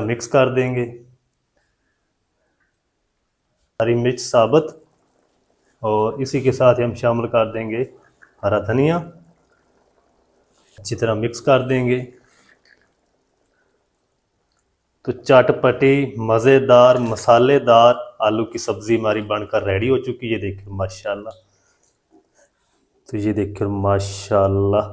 Mix कर देंगे। हरी मिर्च साबुत और इसी के साथ हम शामिल कर देंगे हरा धनिया। अच्छी तरह मिक्स कर देंगे। तो चटपटी मज़ेदार मसालेदार आलू की सब्ज़ी हमारी बनकर रेडी हो चुकी है। देखिए माशाल्लाह। तो ये देखिए माशाल्लाह,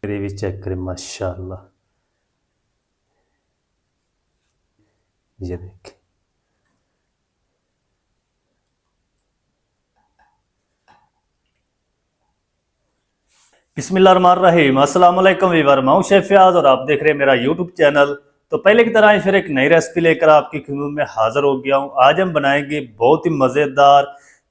ग्रेवी चेक करें माशाल्लाह। ये देखिए बिस्मिल्लाहिर्रहमानिर्रहीम। अस्सलाम वालेकुम वीवर, मैं हूं शेफ फयाज और आप देख रहे हैं मेरा यूट्यूब चैनल। तो पहले की तरह फिर एक नई रेसिपी लेकर आपकी खिदमत में हाजिर हो गया हूं। आज हम बनाएंगे बहुत ही मज़ेदार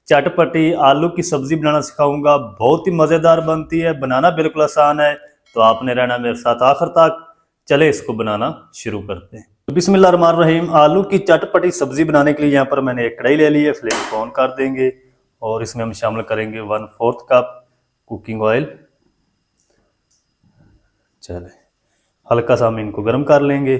चटपटी आलू की सब्ज़ी बनाना सिखाऊंगा। बहुत ही मज़ेदार बनती है, बनाना बिल्कुल आसान है। तो आपने रहना मेरे साथ आखिर तक। चले इसको बनाना शुरू करते हैं। तो बिस्मिल्लाहिर्रहमानिर्रहीम, आलू की चटपटी सब्ज़ी बनाने के लिए यहाँ पर मैंने एक कढ़ाई ले ली है। फ्लेम को ऑन कर देंगे और इसमें हम शामिल करेंगे 1/4 कप कुकिंग ऑयल। चले हल्का सा हम इनको गर्म कर लेंगे।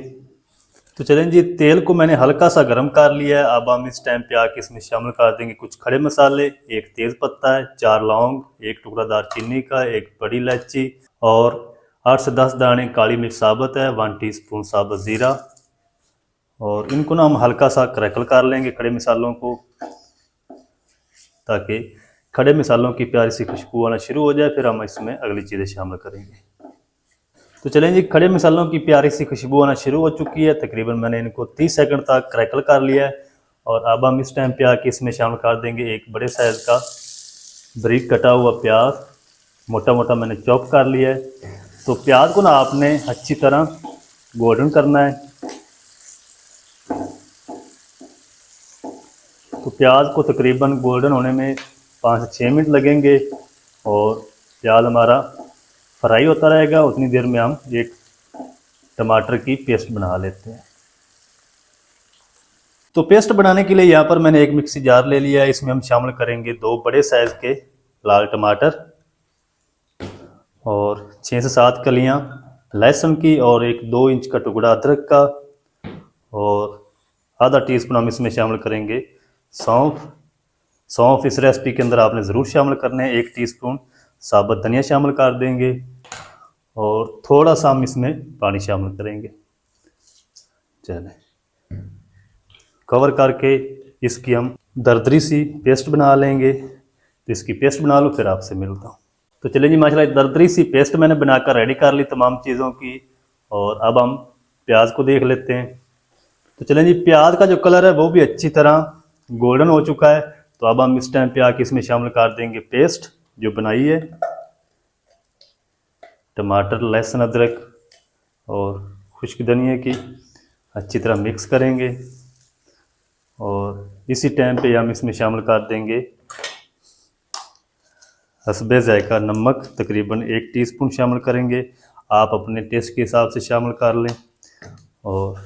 तो चलें जी, तेल को मैंने हल्का सा गर्म कर लिया है। अब हम इस टाइम पे आके इसमें शामिल कर देंगे कुछ खड़े मसाले। एक तेज़ पत्ता है, 4 लौंग, एक टुकड़ा दालचीनी का, एक बड़ी इलायची और 8 से 10 दाने काली मिर्च साबुत है, 1 टीस्पून साबुत ज़ीरा। और इनको ना हम हल्का सा क्रैकल कर लेंगे खड़े मसालों को, ताकि खड़े मसालों की प्यारी सी खुशबू आना शुरू हो जाए। फिर हम इसमें अगली चीज़ें शामिल करेंगे। तो चलें जी, खड़े मसालों की प्यारी सी खुशबू आना शुरू हो चुकी है। तकरीबन मैंने इनको 30 सेकंड तक क्रैकल कर लिया है। और अब हम इस टाइम पे आके इसमें शामिल कर देंगे एक बड़े साइज़ का बारीक कटा हुआ प्याज। मोटा मोटा मैंने चॉप कर लिया है। तो प्याज को ना आपने अच्छी तरह गोल्डन करना है। तो प्याज को तकरीबन गोल्डन होने में 5 से 6 मिनट लगेंगे। और प्याज हमारा फ्राई होता रहेगा, उतनी देर में हम एक टमाटर की पेस्ट बना लेते हैं। तो पेस्ट बनाने के लिए यहाँ पर मैंने एक मिक्सी जार ले लिया है। इसमें हम शामिल करेंगे 2 बड़े साइज़ के लाल टमाटर और 6 से 7 कलियाँ लहसुन की और एक 2 इंच का टुकड़ा अदरक का। और आधा टीस्पून हम इसमें शामिल करेंगे सौंफ इस रेसिपी के अंदर आपने ज़रूर शामिल करने हैं। 1 टीस्पून साबुत धनिया शामिल कर देंगे और थोड़ा सा हम इसमें पानी शामिल करेंगे। चलें कवर करके इसकी हम दरदरी सी पेस्ट बना लेंगे। तो इसकी पेस्ट बना लो, फिर आपसे मिलता हूँ। तो चलिए जी, माशाल्लाह दरदरी सी पेस्ट मैंने बनाकर रेडी कर ली तमाम चीज़ों की। और अब हम प्याज को देख लेते हैं। तो चलें जी, प्याज का जो कलर है वो भी अच्छी तरह गोल्डन हो चुका है। तो अब हम इस टाइम पे आके इसमें शामिल कर देंगे पेस्ट जो बनाई है। टमाटर, लहसुन, अदरक और खुश्क धनिया की अच्छी तरह मिक्स करेंगे। और इसी टाइम पे हम इसमें शामिल कर देंगे हस्बे ज़ायका नमक, तकरीबन 1 टीस्पून शामिल करेंगे। आप अपने टेस्ट के हिसाब से शामिल कर लें। और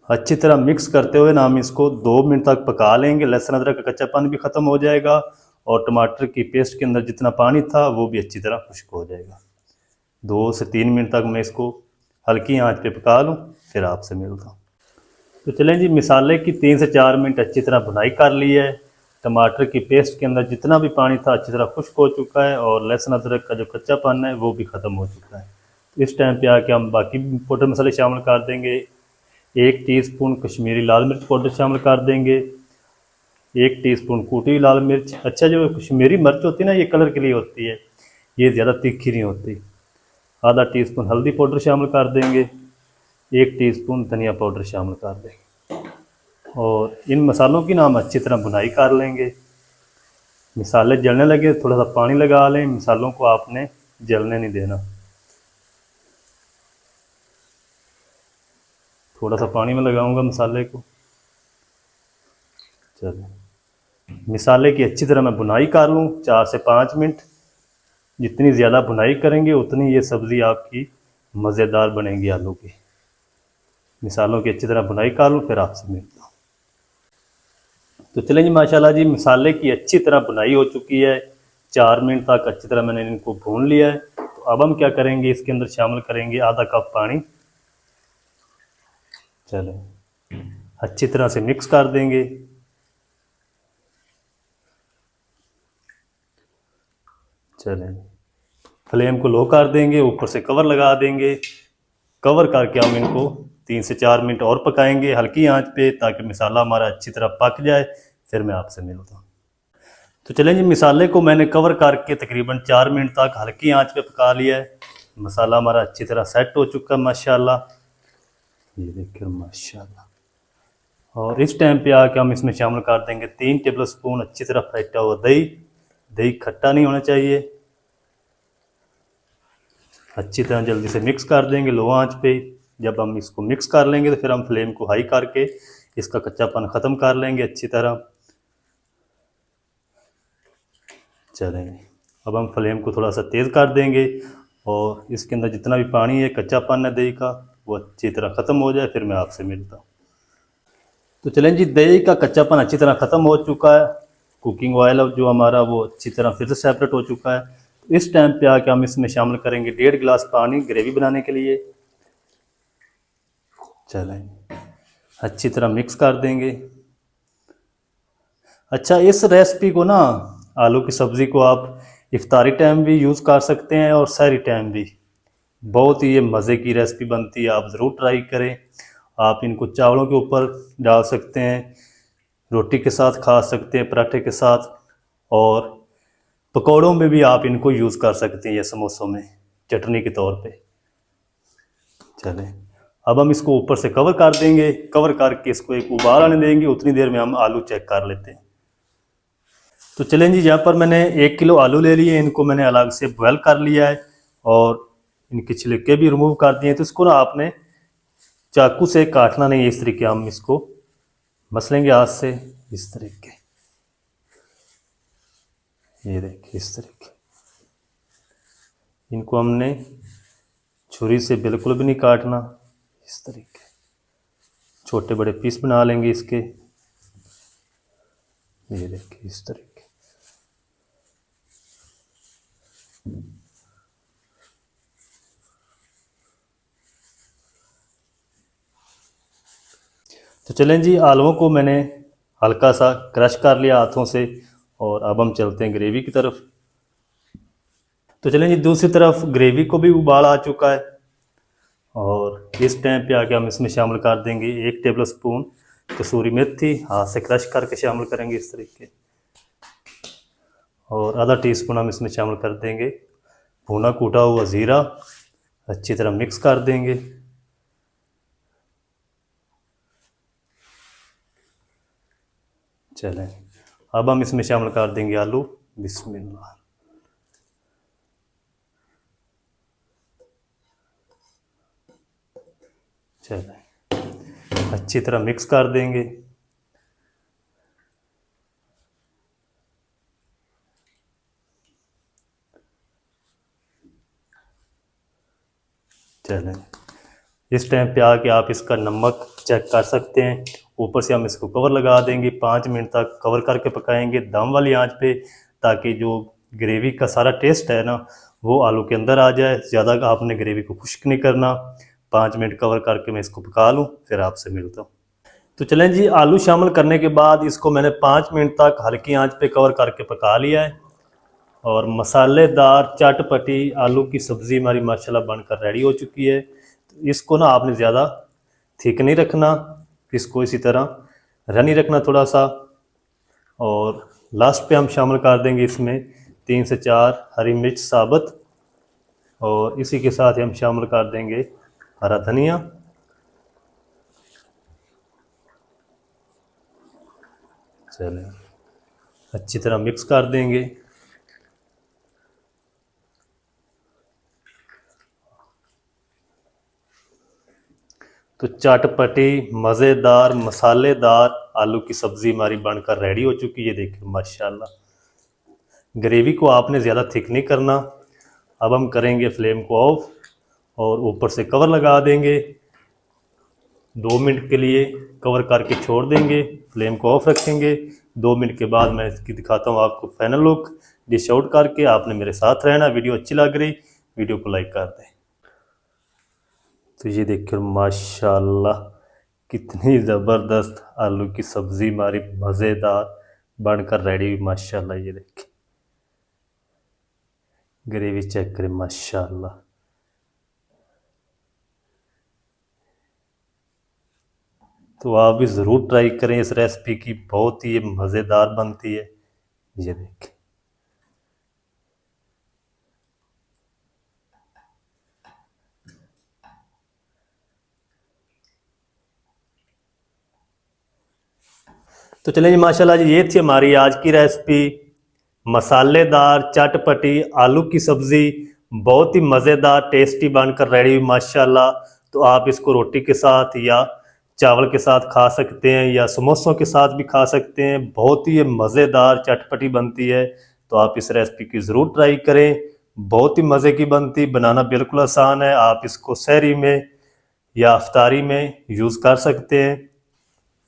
अच्छी तरह मिक्स करते हुए ना हम इसको 2 मिनट तक पका लेंगे। लहसुन अदरक का कच्चापन भी ख़त्म हो जाएगा और टमाटर की पेस्ट के अंदर जितना पानी था वो भी अच्छी तरह खुश्क हो जाएगा। 2 से 3 मिनट तक मैं इसको हल्की आंच पे पका लूँ, फिर आपसे मिलता हूँ। तो चलें जी, मिसाले की 3 से 4 मिनट अच्छी तरह भुनाई कर ली है। टमाटर की पेस्ट के अंदर जितना भी पानी था अच्छी तरह खुश्क हो चुका है और लहसुन अदरक का जो कच्चापन है वो भी ख़त्म हो चुका है। तो इस टाइम पे आके हम बाकी पाउडर मसाले शामिल कर देंगे। 1 टीस्पून कश्मीरी लाल मिर्च पाउडर शामिल कर देंगे। 1 टीस्पून कूटी हुई लाल मिर्च। अच्छा, जो कश्मीरी मिर्च होती है ना, ये कलर के लिए होती है, ये ज़्यादा तीखी नहीं होती। आधा टीस्पून हल्दी पाउडर शामिल कर देंगे। 1 टीस्पून धनिया पाउडर शामिल कर देंगे। और इन मसालों की ना हम अच्छी तरह भुनाई कर लेंगे। मसाले जलने लगे थोड़ा सा पानी लगा लें। मसालों को आपने जलने नहीं देना। थोड़ा सा पानी में लगाऊंगा मसाले को। चलिए, मसाले की अच्छी तरह मैं भुनाई कर लूँ 4 से 5 मिनट। जितनी ज़्यादा भुनाई करेंगे उतनी ये सब्ज़ी आपकी मज़ेदार बनेगी आलू की। मसालों की अच्छी तरह भुनाई कर लूँ, फिर आपसे मिलता हूँ। तो चलें जी, माशाल्लाह जी, मसाले की अच्छी तरह भुनाई हो चुकी है। 4 मिनट तक अच्छी तरह मैंने इनको भून लिया है। तो अब हम क्या करेंगे, इसके अंदर शामिल करेंगे आधा कप पानी। चलें, अच्छी तरह से मिक्स कर देंगे। चलें, फ्लेम को लो कर देंगे, ऊपर से कवर लगा देंगे। कवर करके हम इनको 3 से 4 मिनट और पकाएंगे हल्की आंच पे, ताकि मसाला हमारा अच्छी तरह पक जाए। फिर मैं आपसे मिलता हूँ। तो चलें जी, मसाले को मैंने कवर करके तकरीबन 4 मिनट तक हल्की आंच पे पका लिया है। मसाला हमारा अच्छी तरह सेट हो चुका है माशाल्लाह, ये देखिए माशाल्लाह। और इस टाइम पे आके हम इसमें शामिल कर देंगे 3 टेबल स्पून अच्छी तरह फेंटा हुआ दही। दही खट्टा नहीं होना चाहिए। अच्छी तरह जल्दी से मिक्स कर देंगे लो आंच पे। जब हम इसको मिक्स कर लेंगे तो फिर हम फ्लेम को हाई करके इसका कच्चापन ख़त्म कर लेंगे अच्छी तरह। चलें, अब हम फ्लेम को थोड़ा सा तेज़ कर देंगे और इसके अंदर जितना भी पानी है, कच्चापन है दही का, वो अच्छी तरह ख़त्म हो जाए। फिर मैं आपसे मिलता हूँ। तो चलें जी, दही का कच्चापन अच्छी तरह ख़त्म हो चुका है। कुकिंग ऑयल जो हमारा वो अच्छी तरह फिर से सेपरेट हो चुका है। तो इस टाइम पे आके हम इसमें शामिल करेंगे 1.5 गिलास पानी ग्रेवी बनाने के लिए। चलें, अच्छी तरह मिक्स कर देंगे। अच्छा, इस रेसिपी को ना, आलू की सब्ज़ी को आप इफ्तारी टाइम भी यूज़ कर सकते हैं और सहरी टाइम भी। बहुत ही ये मज़े की रेसिपी बनती है, आप ज़रूर ट्राई करें। आप इनको चावलों के ऊपर डाल सकते हैं, रोटी के साथ खा सकते हैं, पराठे के साथ, और पकौड़ों में भी आप इनको यूज़ कर सकते हैं, या समोसों में चटनी के तौर पे। चलें, अब हम इसको ऊपर से कवर कर देंगे। कवर करके इसको एक उबाल आने देंगे। उतनी देर में हम आलू चेक कर लेते हैं। तो चलें जी, यहाँ पर मैंने 1 किलो आलू ले लिए। इनको मैंने अलग से बॉयल कर लिया है और इनके छिलके भी रिमूव कर दिए। तो इसको ना आपने चाकू से काटना नहीं है, इस तरीके हम इसको मसलेंगे हाथ से, इस तरीके। ये देखिए इस तरीके। इनको हमने छुरी से बिल्कुल भी नहीं काटना, इस तरीके छोटे बड़े पीस बना लेंगे इसके। ये देखिए इस तरीके। तो चलें जी, आलूओं को मैंने हल्का सा क्रश कर लिया हाथों से और अब हम चलते हैं ग्रेवी की तरफ। तो चलें जी, दूसरी तरफ ग्रेवी को भी उबाल आ चुका है और इस टाइम पे आके हम इसमें शामिल कर देंगे 1 टेबल स्पून कसूरी मेथी। हाथ से क्रश करके शामिल करेंगे इस तरीके। और आधा टीस्पून हम इसमें शामिल कर देंगे भुना कूटा हुआ ज़ीरा। अच्छी तरह मिक्स कर देंगे। चलें, अब हम इसमें शामिल कर देंगे आलू। बिस्मिल्लाह। चलें, अच्छी तरह मिक्स कर देंगे। चलें, इस टाइम पे आके आप इसका नमक चेक कर सकते हैं। ऊपर से हम इसको कवर लगा देंगे। 5 मिनट तक कवर करके पकाएंगे दम वाली आंच पे, ताकि जो ग्रेवी का सारा टेस्ट है ना, वो आलू के अंदर आ जाए। ज़्यादा आपने ग्रेवी को खुश्क नहीं करना। 5 मिनट कवर करके मैं इसको पका लूँ, फिर आपसे मिलता हूँ। तो चलें जी, आलू शामिल करने के बाद इसको मैंने 5 मिनट तक हल्की आंच पे कवर करके पका लिया है और मसालेदार चटपटी आलू की सब्ज़ी हमारी माशाल्लाह बनकर रेडी हो चुकी है। तो इसको ना आपने ज़्यादा थिक नहीं रखना, इसको इसी तरह रनी रखना थोड़ा सा। और लास्ट पे हम शामिल कर देंगे इसमें 3 से 4 हरी मिर्च साबुत और इसी के साथ ही हम शामिल कर देंगे हरा धनिया। चलें, अच्छी तरह मिक्स कर देंगे। तो चटपटी मज़ेदार मसालेदार आलू की सब्ज़ी हमारी बनकर रेडी हो चुकी है। देखिए माशाल्लाह, ग्रेवी को आपने ज़्यादा थिक नहीं करना। अब हम करेंगे फ्लेम को ऑफ और ऊपर से कवर लगा देंगे। 2 मिनट के लिए कवर करके छोड़ देंगे। फ्लेम को ऑफ रखेंगे। 2 मिनट के बाद मैं इसकी दिखाता हूँ आपको फाइनल लुक। डिश आउट करके आपने मेरे साथ रहना। वीडियो अच्छी लग रही वीडियो को लाइक कर दें। तो ये देखिए माशाल्लाह कितनी ज़बरदस्त आलू की सब्ज़ी हमारी मज़ेदार बनकर रेडी हुई माशाल्लाह। ये देखिए ग्रेवी चेक करें माशाल्लाह। तो आप भी ज़रूर ट्राई करें इस रेसिपी की, बहुत ही मज़ेदार बनती है। ये देखिए तो चलिए जी माशाल्लाह जी, ये थी हमारी आज की रेसिपी, मसालेदार चटपटी आलू की सब्ज़ी, बहुत ही मज़ेदार टेस्टी बनकर रेडी हुई माशाल्लाह। तो आप इसको रोटी के साथ या चावल के साथ खा सकते हैं या समोसों के साथ भी खा सकते हैं, बहुत ही ये मज़ेदार चटपटी बनती है। तो आप इस रेसिपी की ज़रूर ट्राई करें, बहुत ही मज़े की बनती, बनाना बिल्कुल आसान है। आप इसको सहरी में या अफ्तारी में यूज़ कर सकते हैं।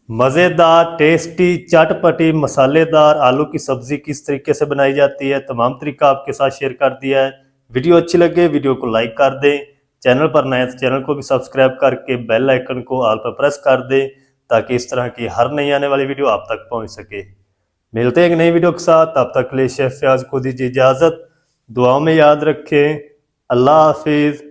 मज़ेदार टेस्टी चटपटी मसालेदार आलू की सब्ज़ी किस तरीके से बनाई जाती है, तमाम तरीका आपके साथ शेयर कर दिया है। वीडियो अच्छी लगे वीडियो को लाइक कर दें, चैनल पर नए तो चैनल को भी सब्सक्राइब करके बेल आइकन को ऑल पर प्रेस कर दें, ताकि इस तरह की हर नई आने वाली वीडियो आप तक पहुंच सके। मिलते हैं एक नई वीडियो के साथ, तब तक के लिए शेफ फयाज को दीजिए इजाज़त, दुआओं में याद रखें। अल्लाह हाफिज़।